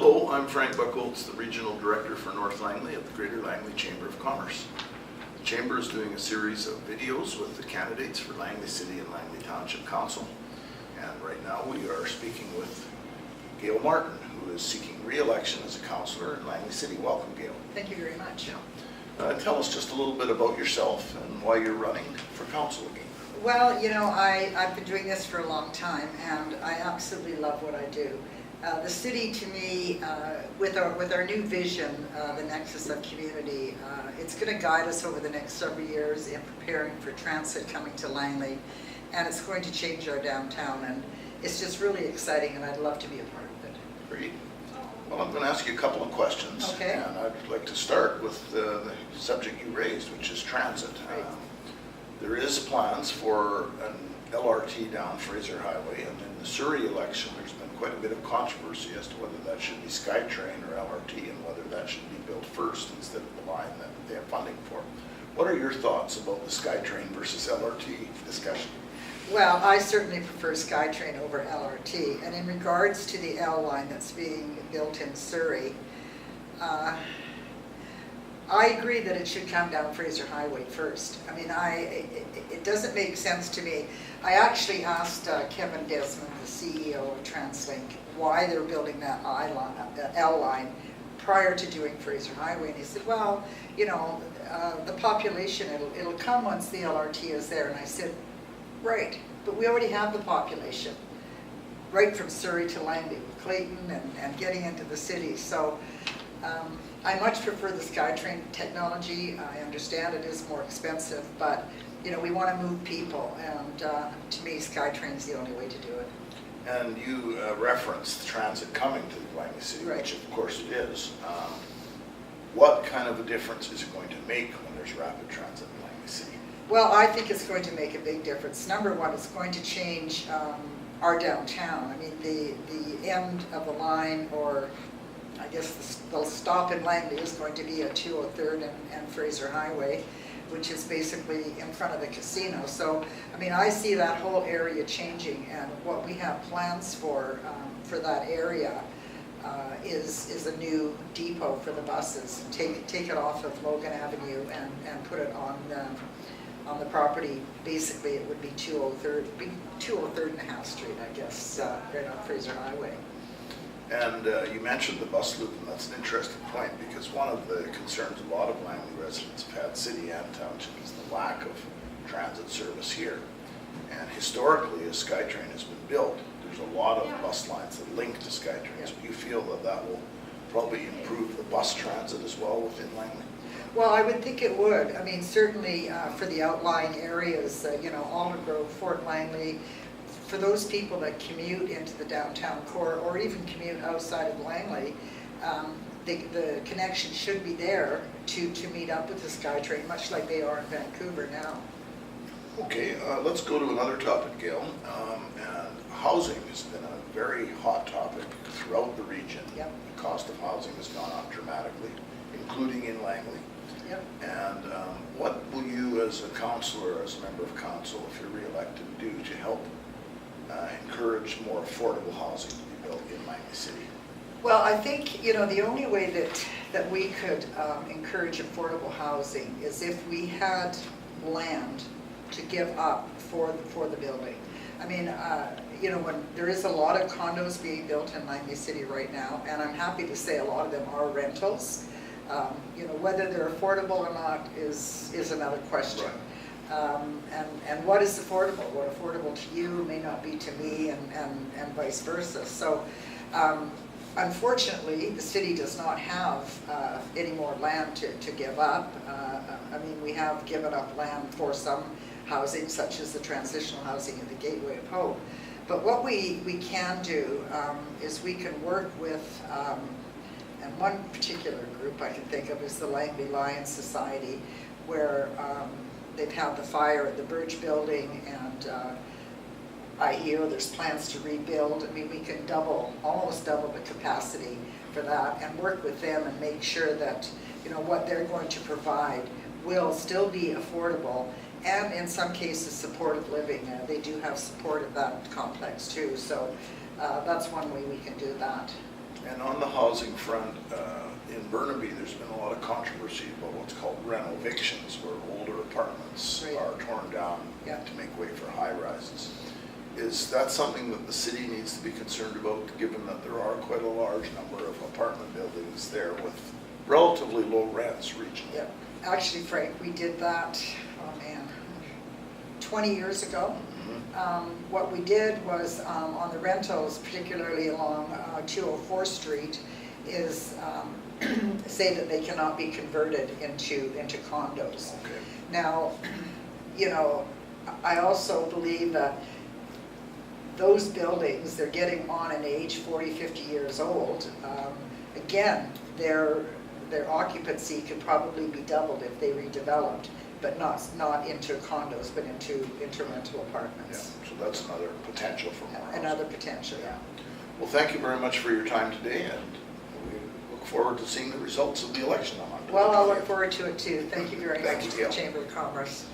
Hello, I'm Frank Buckholtz, the Regional Director for North Langley at the Greater Langley Chamber of Commerce. The Chamber is doing a series of videos with the candidates for Langley City and Langley Township Council. And right now we are speaking with Gayle Martin, who is seeking re-election as a councillor in Langley City. Welcome, Gayle. Thank you very much. Tell us just a little bit about yourself and why you're running for council again. Well, you know, I've been doing this for a long time, and I absolutely love what I do. The city, to me, with our new vision, the Nexus of Community, it's going to guide us over the next several years in preparing for transit coming to Langley, and it's going to change our downtown, and it's just really exciting, and I'd love to be a part of it. Great. Well, I'm going to ask you a couple of questions, okay. And I'd like to start with the subject you raised, which is transit. Right. There is plans for an LRT down Fraser Highway, and in the Surrey election there's been quite a bit of controversy as to whether that should be SkyTrain or LRT and whether that should be built first instead of the line that they have funding for. What are your thoughts about the SkyTrain versus LRT discussion? Well, I certainly prefer SkyTrain over LRT, and in regards to the L line that's being built in Surrey, I agree that it should come down Fraser Highway first. I mean, it doesn't make sense to me. I actually asked Kevin Desmond, the CEO of TransLink, why they're building that L line prior to doing Fraser Highway, and he said, well, you know, the population, it'll come once the LRT is there. And I said, right, but we already have the population, right from Surrey to Langley, with Clayton and getting into the city. So I much prefer the SkyTrain technology. I understand it is more expensive, but you know, we want to move people, and to me, SkyTrain is the only way to do it. And you referenced transit coming to Langley City, right. Which of course it is. What kind of a difference is it going to make when there's rapid transit in Langley City? Well, I think it's going to make a big difference. Number one, it's going to change our downtown. I mean, the end of the line, or I guess the stop in Langley, is going to be at 203rd and Fraser Highway, which is basically in front of the casino. So, I mean, I see that whole area changing, and what we have plans for that area is a new depot for the buses. Take it off of Logan Avenue and put it on the property. Basically, it would be 203rd and Half Street, I guess, right on Fraser Highway. And you mentioned the bus loop, and that's an interesting point, because one of the concerns a lot of Langley residents have had, city and township, is the lack of transit service here. And historically, as SkyTrain has been built, there's a lot of bus lines that link to SkyTrain. Yeah. So you feel that will probably improve the bus transit as well within Langley? Well, I would think it would. I mean, certainly for the outlying areas, you know, Alder Grove, Fort Langley, for those people that commute into the downtown core or even commute outside of Langley, the connection should be there to meet up with the SkyTrain, much like they are in Vancouver now. Okay, let's go to another topic, Gayle. And housing has been a very hot topic throughout the region. Yep. The cost of housing has gone up dramatically, including in Langley. Yep. And what will you, as a councillor, as a member of council, if you're re-elected, do to help encourage more affordable housing to be built in Langley City? Well, I think, you know, the only way that we could encourage affordable housing is if we had land to give up for the building. I mean, you know, when there is a lot of condos being built in Langley City right now, and I'm happy to say a lot of them are rentals. You know, whether they're affordable or not is another question. Right. And what is affordable? What affordable to you may not be to me, and vice versa. So unfortunately, the city does not have any more land to give up. I mean, we have given up land for some housing, such as the transitional housing at the Gateway of Hope. But what we can do is we can work with, and one particular group I can think of is the Langley Lions Society, where they've had the fire at the Burge building, and I hear there's plans to rebuild. I mean, we can almost double the capacity for that, and work with them and make sure that, you know, what they're going to provide will still be affordable, and in some cases supportive living. They do have support of that complex too, so that's one way we can do that. And on the housing front, in Burnaby, there's been a lot of controversy about what's called renovictions, where older apartments Right. are torn down Yeah. to make way for high rises. Is that something that the city needs to be concerned about, given that there are quite a large number of apartment buildings there with relatively low rents regionally? Yeah, actually, Frank, we did that, oh man, 20 years ago. What we did was on the rentals, particularly along 204 Street, is say that they cannot be converted into condos. Okay. Now, you know, I also believe that those buildings, they're getting on in age, 40, 50 years old. Again, their occupancy could probably be doubled if they redeveloped, but not into condos, but into rental Yeah, apartments. so that's another potential for more housing. Another potential, yeah. Well, thank you very much for your time today, and we look forward to seeing the results of the election on Monday. Well, I'll look forward to it too. Thank you very Thank much you, to the Gayle. Chamber of Commerce.